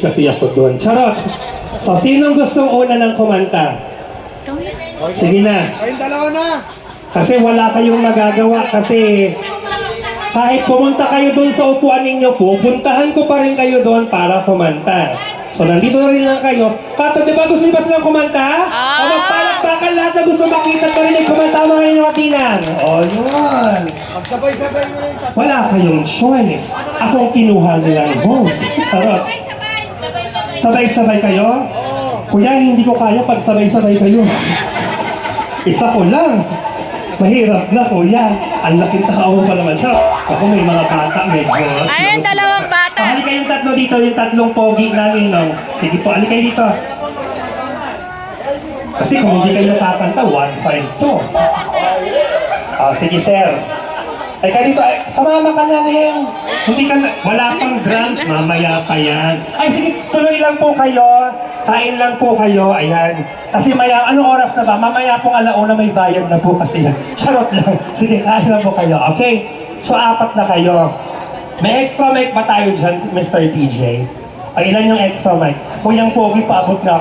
Kasi ako doon. Charot! So, sinong gustong una ng kumanta? Sige na. Kayong dalawa na. Kasi wala kayong magagawa. Kasi kahit pumunta kayo doon sa upuan ninyo, pupuntahan ko pa rin kayo doon para kumanta. So, nandito na rin lang kayo. Kato, di ba gusto niyo ba silang kumanta? O magpalakpakan lahat na gusto makita at marinig kumanta mga inyong katinan. O, yun. Magsabay-sabay mo yung tatlo. Wala kayong choice. Akong kinuha nilang host. Charot. Sabay-sabay kayo? Kuya, hindi ko kaya pag sabay-sabay kayo. Isa ko lang. Mahirap na, kuya. Ang laking tao pa naman siya. Ako may mga bata, medyo. Ayun, dalawang bata. Halika kayong tatlo dito, yung tatlong pogi namin, no? Sige po, halika kayo dito. Kasi kung hindi kayo kakanta, 1-5 to. Sige, sir. Ay, kayo dito, ay, sumama ka na rin. Hindi ka na, wala pang drums, mamaya pa yan. Ay, sige, tuloy lang po kayo. Kain lang po kayo, ayan. Kasi maya, anong oras na ba? Mamaya pong alauna may bayad na po kasi yan. Charot lang. Sige, kain lang po kayo, okay? So, 4 na kayo. May extra mic ba tayo dyan, Mr. TJ? Ay, ilan yung extra mic? Kung yung pogi, paabot na